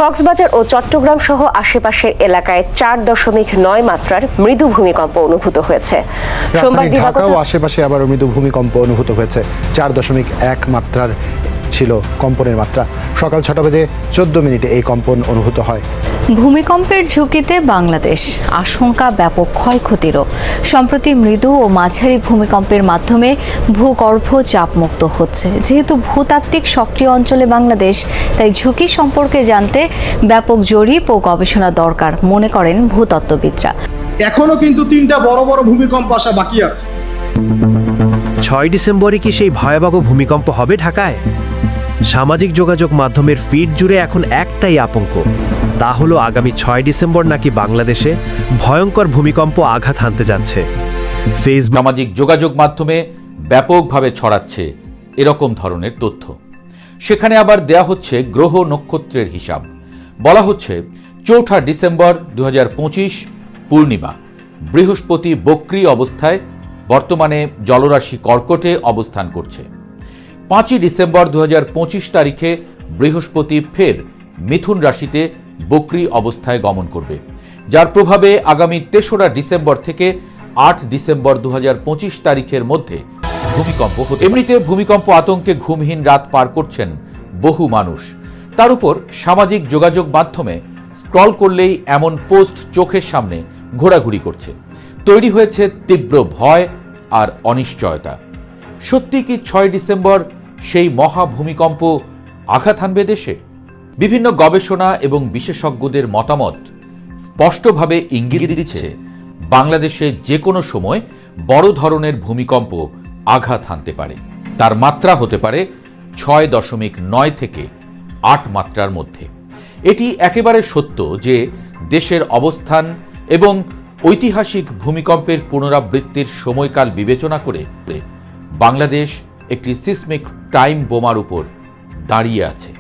কক্সবাজার ও চট্টগ্রাম সহ আশেপাশের এলাকায় 4.9 মাত্রার মৃদু ভূমিকম্প অনুভূত হয়েছে। সোমবার ঢাকা ও আশেপাশে আবার মৃদু ভূমিকম্প অনুভূত হয়েছে। 4.1 মাত্রার ছিল কম্পনের মাত্রা। সকাল 6টা বেজে 14 মিনিটে এই কম্পন অনুভূত হয়। ভূমিকম্পের ঝুঁকিতে বাংলাদেশ, আশঙ্কা ব্যাপক ক্ষয়ক্ষতিরও। সম্প্রতি মৃদু ও মাঝারি ভূমিকম্পের মাধ্যমে ভূগর্ভ চাপমুক্ত হচ্ছে। যেহেতু ভূতাত্ত্বিক সক্রিয় অঞ্চলে বাংলাদেশ, তাই ঝুঁকি সম্পর্কে জানতে ব্যাপক জরিপ ও গবেষণা দরকার মনে করেন ভূতত্ত্ববিদরা। এখনো কিন্তু 3টা বড় বড় ভূমিকম্প আসা বাকি আছে। 6 ডিসেম্বরে কি সেই ভয়াবহ ভূমিকম্প হবে ঢাকায়? সামাজিক যোগাযোগ মাধ্যমের ফিড জুড়ে এখন একটাই আতঙ্ক, তা হলো আগামী 6 ডিসেম্বর নাকি বাংলাদেশে ভয়ঙ্কর ভূমিকম্প আঘাত হানতে যাচ্ছে। ফেসবুক সামাজিক যোগাযোগ মাধ্যমে ব্যাপকভাবে ছড়াচ্ছে এরকম ধরনের তথ্য। সেখানে আবার দেয়া হচ্ছে গ্রহ নক্ষত্রের হিসাব। বলা হচ্ছে 4 ডিসেম্বর 2025 পূর্ণিমা, বৃহস্পতি বক্রী অবস্থায় বর্তমানে জলরাশি কর্কটে অবস্থান করছে। 5 ডিসেম্বর 2025 তারিখে বৃহস্পতি ফের মিথুন রাশিতে বক্রী অবস্থায় গমন করবে, যার প্রভাবে আগামী 3রা ডিসেম্বর থেকে 8 ডিসেম্বর 2025 তারিখের মধ্যে ভূমিকম্প হতে। এমনিতে ভূমিকম্প আতঙ্কে ঘুমহীন রাত পার করছেন বহু মানুষ। তার উপর সামাজিক যোগাযোগ মাধ্যমে স্ক্রল করলেই এমন পোস্ট চোখের সামনে ঘোরাঘুরি করছে। তৈরি হয়েছে তীব্র ভয় আর অনিশ্চয়তা। সত্যি কি 6 ডিসেম্বর সেই মহা ভূমিকম্প আঘাত হানবে দেশে? বিভিন্ন গবেষণা এবং বিশেষজ্ঞদের মতামত স্পষ্টভাবে ইঙ্গিত দিচ্ছে বাংলাদেশে যে কোনো সময় বড় ধরনের ভূমিকম্প আঘাত হানতে পারে। তার মাত্রা হতে পারে 6.9 থেকে 8 মাত্রার মধ্যে। এটি একেবারে সত্য যে দেশের অবস্থান এবং ঐতিহাসিক ভূমিকম্পের পুনরাবৃত্তির সময়কাল বিবেচনা করে বাংলাদেশ একটি সিসমিক টাইম বোমার উপর দাঁড়িয়ে আছে।